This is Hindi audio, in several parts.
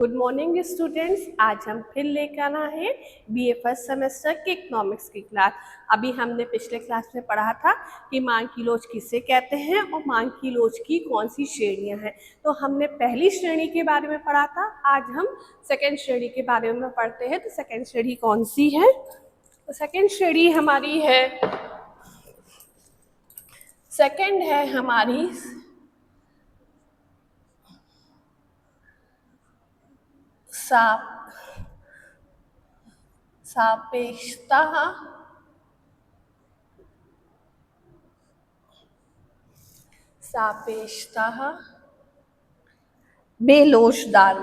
Good morning students. आज हम फिर लेकर आए हैं बीए फर्स्ट सेमेस्टर के इकोनॉमिक्स की क्लास। अभी हमने पिछले क्लास में पढ़ा था कि मांग की लोच किसे कहते हैं और मांग की लोच की कौन सी श्रेणियां हैं। तो हमने पहली श्रेणी के बारे में पढ़ा था, आज हम सेकेंड श्रेणी के बारे में पढ़ते हैं। तो सेकेंड श्रेणी कौन सी है? तो सेकेंड श्रेणी हमारी है, सेकेंड है हमारी सापेक्षता बेलोचदार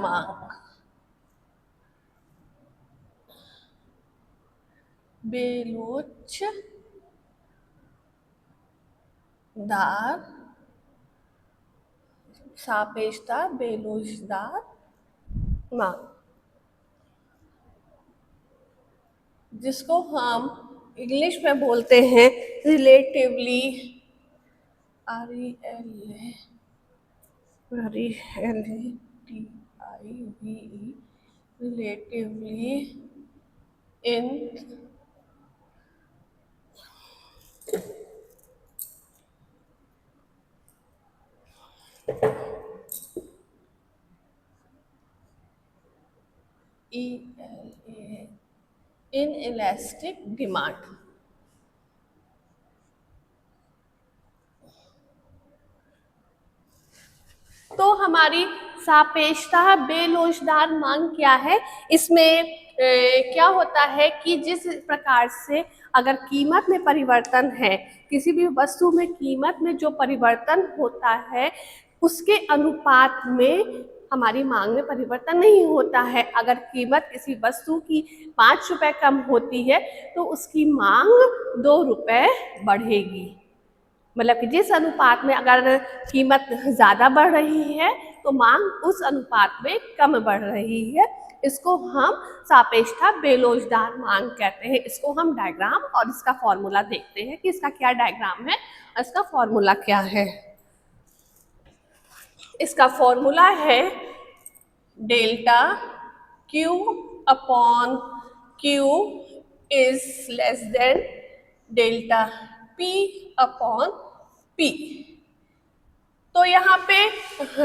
मांग। सापेक्षता बेलोचदार मांग, जिसको हम इंग्लिश में बोलते हैं रिलेटिवली रिलेटिवली इनइलास्टिक डिमांड। तो हमारी सापेक्षता बेलोचदार मांग क्या है? इसमें क्या होता है कि जिस प्रकार से अगर कीमत में परिवर्तन है, किसी भी वस्तु में कीमत में जो परिवर्तन होता है उसके अनुपात में हमारी मांग में परिवर्तन नहीं होता है। अगर कीमत किसी वस्तु की 5 रुपए कम होती है तो उसकी मांग 2 रुपए बढ़ेगी। मतलब कि जिस अनुपात में अगर कीमत ज़्यादा बढ़ रही है तो मांग उस अनुपात में कम बढ़ रही है। इसको हम सापेक्षता बेलोचदार मांग कहते हैं। इसको हम डायग्राम और इसका फॉर्मूला देखते हैं कि इसका क्या डायग्राम है और इसका फॉर्मूला क्या है। इसका फॉर्मूला है delta Q upon Q is less than delta P upon P। तो यहाँ पे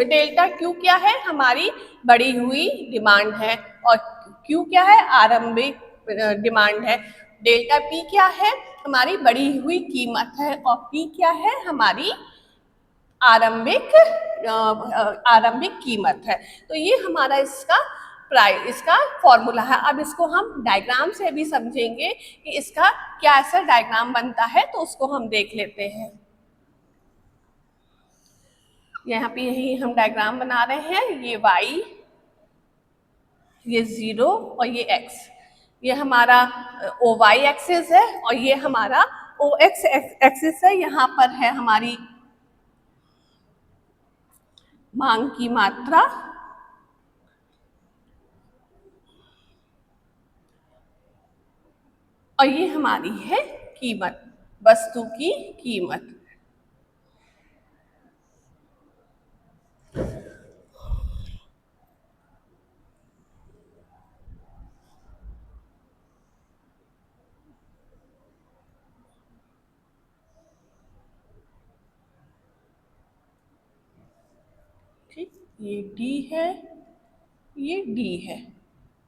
डेल्टा Q क्या है? हमारी बढ़ी हुई डिमांड है और Q क्या है? आरंभिक डिमांड है। डेल्टा P क्या है? हमारी बढ़ी हुई कीमत है और P क्या है? हमारी आरंभिक कीमत है। तो ये हमारा इसका फॉर्मूला है। अब इसको हम डायग्राम से भी समझेंगे कि इसका क्या ऐसा डायग्राम बनता है, तो उसको हम देख लेते हैं। यहाँ पे यही हम डायग्राम बना रहे हैं। ये y, ये 0 और ये x, ये हमारा OY एक्सिस है और ये हमारा OX एक्सिस है। यहाँ पर है हमारी मांग की मात्रा और ये हमारी है कीमत, वस्तु की कीमत। ठीक, ये D है, ये D है,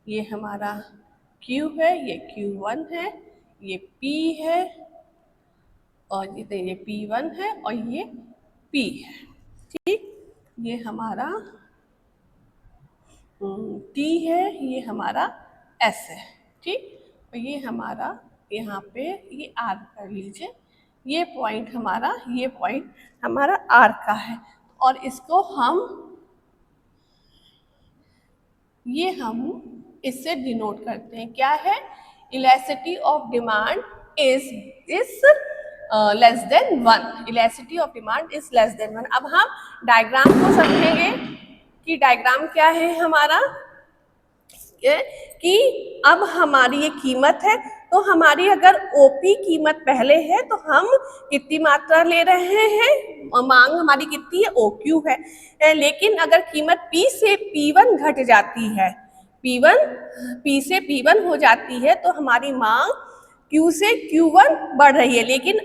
ये हमारा Q है, ये Q1 है, ये P है और ये P1 है और ये P है। ठीक, ये हमारा T है, ये हमारा S है। ठीक, और ये हमारा यहाँ पे ये R कर लीजिए, ये पॉइंट हमारा R का है और इसको हम इससे डिनोट करते हैं। क्या है? Elasticity of demand is less than 1। Elasticity of demand is less than 1। अब हम डायग्राम को समझेंगे कि डायग्राम क्या है हमारा, कि अब हमारी ये कीमत है तो हमारी अगर ओपी कीमत पहले है तो हम कितनी मात्रा ले रहे हैं, मांग हमारी कितनी है, ओक्यू है। लेकिन अगर कीमत पी से P1 घट जाती है, पी से P1 हो जाती है तो हमारी मांग Q से Q1 बढ़ रही है। लेकिन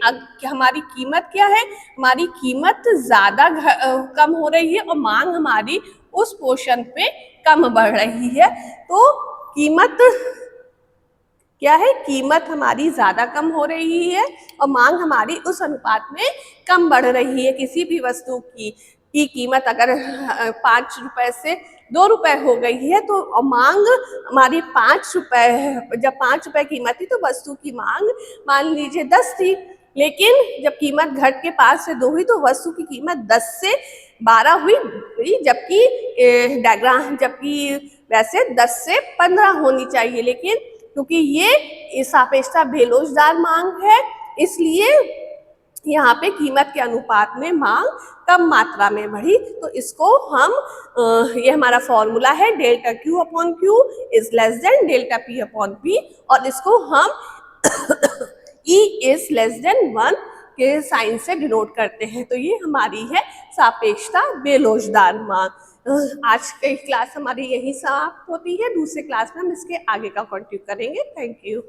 हमारी कीमत क्या है, हमारी कीमत ज़्यादा कम हो रही है और मांग हमारी उस पोर्शन पे कम बढ़ रही है। तो कीमत क्या है, कीमत हमारी ज़्यादा कम हो रही है और मांग हमारी उस अनुपात में कम बढ़ रही है। किसी भी वस्तु की कीमत अगर 5 रुपए से 2 रुपए हो गई है तो मांग हमारी 5 रुपए, जब 5 रुपए कीमत थी तो वस्तु की मांग मान लीजिए 10 थी। लेकिन जब कीमत घट के 5 से 2 हुई तो वस्तु की कीमत 10 से 12 हुई, जबकि वैसे 10 से 15 होनी चाहिए। लेकिन क्योंकि ये सापेक्षता बेलोचदार मांग है, इसलिए यहाँ पे कीमत के अनुपात में मांग कम मात्रा में बढ़ी। तो इसको हम ये हमारा फॉर्मूला है delta Q upon Q is less than delta P upon P, और इसको हम E इज लेस देन 1 के साइन से डिनोट करते हैं। तो ये हमारी है सापेक्षता बेलोचदार मांग। आज की क्लास हमारी यही समाप्त होती है। दूसरे क्लास में हम इसके आगे का कंटिन्यू करेंगे। Thank you.